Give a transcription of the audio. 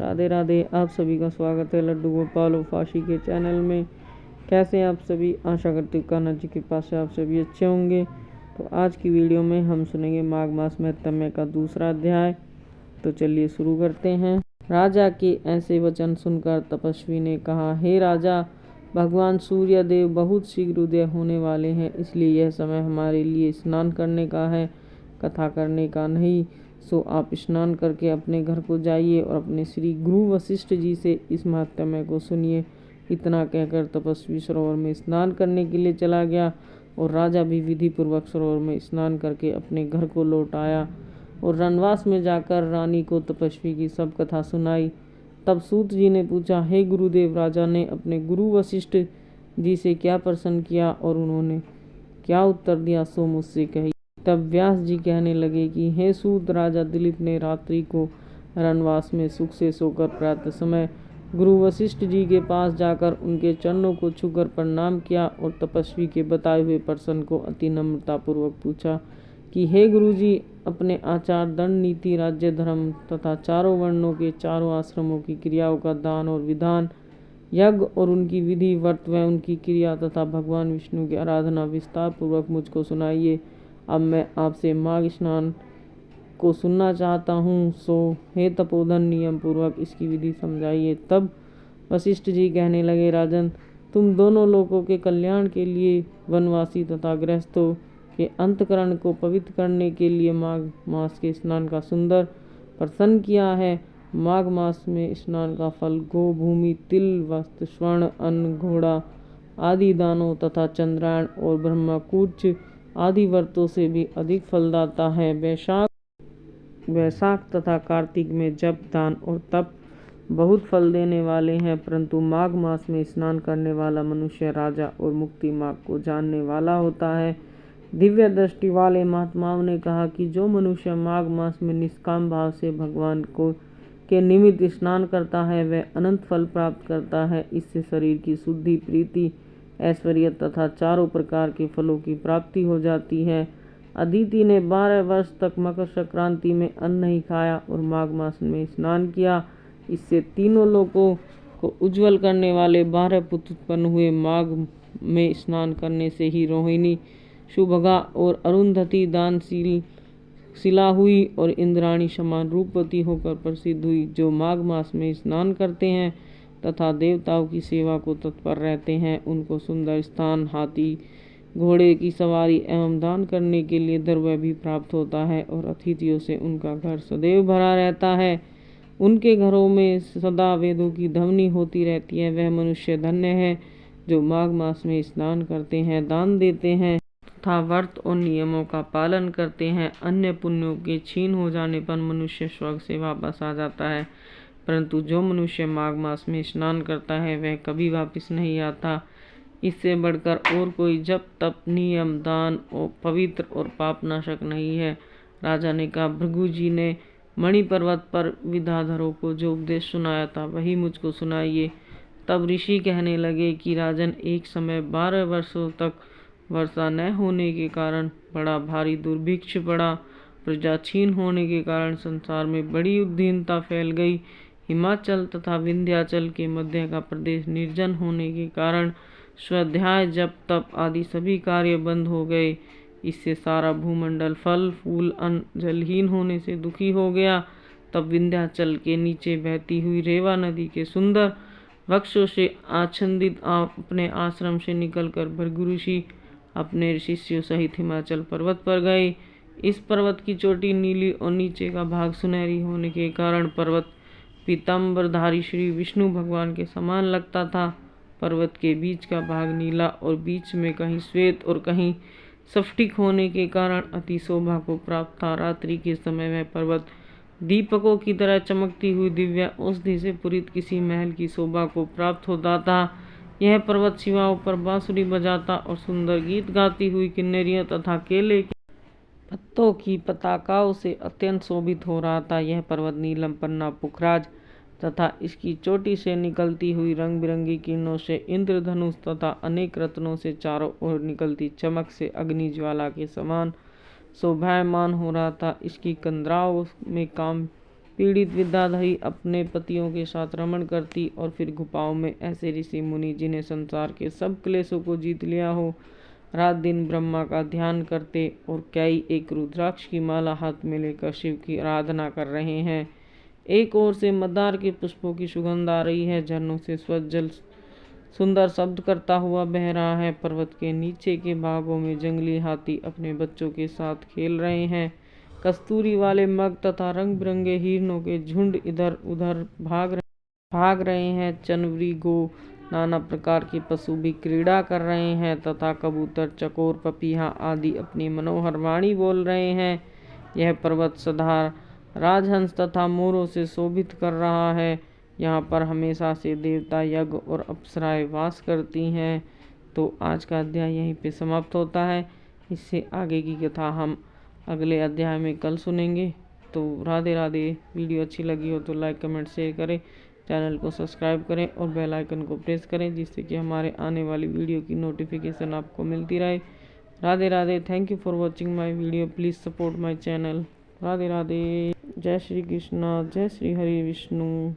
राधे राधे। आप सभी का स्वागत है लड्डू गोपाल और फाशी के चैनल में। कैसे हैं आप सभी? आशा करती हूँ कान्हा जी की कृपा से आप सभी अच्छे होंगे। तो आज की वीडियो में हम सुनेंगे माघ मास महत्म्य का दूसरा अध्याय। तो चलिए शुरू करते हैं। राजा के ऐसे वचन सुनकर तपस्वी ने कहा, हे राजा, भगवान सूर्य देव बहुत शीघ्र उदय होने वाले हैं, इसलिए यह समय हमारे लिए स्नान करने का है, कथा करने का नहीं। सो आप स्नान करके अपने घर को जाइए और अपने श्री गुरु वशिष्ठ जी से इस महात्म्य को सुनिए। इतना कहकर तपस्वी सरोवर में स्नान करने के लिए चला गया और राजा भी विधि पूर्वक सरोवर में स्नान करके अपने घर को लौट आया और रनवास में जाकर रानी को तपस्वी की सब कथा सुनाई। तब सूत जी ने पूछा, हे गुरुदेव, राजा ने अपने गुरु वशिष्ठ जी से क्या प्रश्न किया और उन्होंने क्या उत्तर दिया, सो मुझसे कहिए। तब व्यास जी कहने लगे कि हे सूत, राजा दिलीप ने रात्रि को रनवास में सुख से सोकर प्रातः समय गुरु वशिष्ठ जी के पास जाकर उनके चरणों को छूकर प्रणाम किया और तपस्वी के बताए हुए प्रश्न को अति नम्रतापूर्वक पूछा कि हे गुरु जी, अपने आचार, दंड, नीति, राज्य, धर्म तथा चारों वर्णों के चारों आश्रमों की क्रियाओं का दान और विधान, यज्ञ और उनकी विधि, व्रत व उनकी क्रिया तथा भगवान विष्णु की आराधना विस्तार पूर्वक मुझको सुनाइए। अब मैं आपसे माघ स्नान को सुनना चाहता हूँ, सो हे तपोधन, नियम पूर्वक इसकी विधि समझाइए। तब वशिष्ठ जी कहने लगे, राजन, तुम दोनों लोगों के कल्याण के लिए वनवासी तथा गृहस्थों के अंतकरण को पवित्र करने के लिए माघ मास के स्नान का सुंदर प्रश्न किया है। माघ मास में स्नान का फल गो, भूमि, तिल, वस्त्र, स्वर्ण, अन्न, घोड़ा आदि दानों तथा चंद्रायण और ब्रह्मकूच आदि व्रतों से भी अधिक फलदाता है। वैशाख तथा कार्तिक में जप, दान और तप बहुत फल देने वाले हैं, परंतु माघ मास में स्नान करने वाला मनुष्य राजा और मुक्ति मार्ग को जानने वाला होता है। दिव्य दृष्टि वाले महात्माओं ने कहा कि जो मनुष्य माघ मास में निष्काम भाव से भगवान को के निमित्त स्नान करता है वह अनंत फल प्राप्त करता है। इससे शरीर की शुद्धि, प्रीति, ऐश्वर्य तथा चारों प्रकार के फलों की प्राप्ति हो जाती है। अदिति ने 12 वर्ष तक मकर संक्रांति में अन्न नहीं खाया और माघ मास में स्नान किया। इससे तीनों लोगों को उज्जवल करने वाले 12 पुत्र उत्पन्न हुए। माघ में स्नान करने से ही रोहिणी, सुभगा और अरुंधति दानशील शिला हुई और इंद्राणी समान रूपवती होकर प्रसिद्ध हुई। जो माघ मास में स्नान करते हैं तथा देवताओं की सेवा को तत्पर रहते हैं, उनको सुंदर स्थान, हाथी घोड़े की सवारी एवं दान करने के लिए द्रव्य भी प्राप्त होता है और अतिथियों से उनका घर सदैव भरा रहता है। उनके घरों में सदा वेदों की ध्वनि होती रहती है। वह मनुष्य धन्य है जो माघ मास में स्नान करते हैं, दान देते हैं तथा व्रत और नियमों का पालन करते हैं। अन्य पुण्यों के क्षीण हो जाने पर मनुष्य स्वर्ग से वापस आ जाता है, परंतु जो मनुष्य माघ मास में स्नान करता है वह कभी वापस नहीं आता। इससे बढ़कर और कोई जप, तप, नियम, दान और पवित्र और पापनाशक नहीं है। राजा ने कहा, भृगु जी ने मणि पर्वत पर विद्याधरों को जो उपदेश सुनाया था वही मुझको सुनाइए। तब ऋषि कहने लगे कि राजन, एक समय 12 वर्षों तक वर्षा न होने के कारण बड़ा भारी दुर्भिक्ष पड़ा। प्रजा क्षीण होने के कारण संसार में बड़ी उद्दीनता फैल गई। हिमाचल तथा विंध्याचल के मध्य का प्रदेश निर्जन होने के कारण स्वाध्याय, जप, तप आदि सभी कार्य बंद हो गए। इससे सारा भूमंडल फल, फूल, अन्न, जलहीन होने से दुखी हो गया। तब विंध्याचल के नीचे बहती हुई रेवा नदी के सुंदर वृक्षों से आच्छादित अपने आश्रम से निकलकर भृगु ऋषि अपने शिष्यों सहित हिमाचल पर्वत पर गए। इस पर्वत की चोटी नीली और नीचे का भाग सुनहरी होने के कारण पर्वत पीताम्बरधारी श्री विष्णु भगवान के समान लगता था। पर्वत के बीच का भाग नीला और बीच में कहीं श्वेत और कहीं स्फटिक होने के कारण अति शोभा को प्राप्त था। रात्रि के समय वह पर्वत दीपकों की तरह चमकती हुई दिव्य औषधि से पूरित किसी महल की शोभा को प्राप्त होता था। यह पर्वत शिवाओं पर बांसुरी बजाता और सुंदर गीत गाती हुई किन्नरियों तथा केले के पत्तों की पताकाओं से अत्यंत शोभित हो रहा था। यह पर्वत नीलम, पन्ना, पुखराज तथा इसकी चोटी से निकलती हुई रंग बिरंगी किरणों से, इंद्रधनुष तथा अनेक रत्नों से चारों ओर निकलती चमक से अग्नि ज्वाला के समान शोभायमान हो रहा था। इसकी कंदराओं में काम पीड़ित विद्याधरी अपने पतियों के साथ रमण करती और फिर गुफाओं में ऐसे ऋषि मुनि जिन्हें संसार के सब क्लेशों को जीत लिया हो, रात दिन ब्रह्मा का ध्यान करते और कई एक रुद्राक्ष की माला हाथ में लेकर शिव की आराधना कर रहे हैं। एक ओर से मंदार के पुष्पों की सुगंध आ रही है, झरनों से स्वच्छ जल सुंदर शब्द करता हुआ बह रहा है। पर्वत के नीचे के भागों में जंगली हाथी अपने बच्चों के साथ खेल रहे हैं। कस्तूरी वाले मग तथा रंग बिरंगे हिरणों के झुंड इधर उधर भाग रहे हैं। चनवरी गो नाना प्रकार के पशु भी क्रीड़ा कर रहे हैं तथा कबूतर, चकोर, पपीहा आदि अपनी मनोहर वाणी बोल रहे हैं। यह पर्वत सदा राजहंस तथा मोरों से शोभित कर रहा है। यहाँ पर हमेशा से देवता, यज्ञ और अप्सराएं वास करती हैं। तो आज का अध्याय यहीं पे समाप्त होता है। इससे आगे की कथा हम अगले अध्याय में कल सुनेंगे। तो राधे राधे। वीडियो अच्छी लगी हो तो लाइक, कमेंट, शेयर करें, चैनल को सब्सक्राइब करें और बेल आइकन को प्रेस करें, जिससे कि हमारे आने वाली वीडियो की नोटिफिकेशन आपको मिलती रहे। Radhe Radhe. Thank you for watching my video. Please support my channel. Radhe Radhe. जय श्री कृष्णा, जय श्री हरि विष्णु।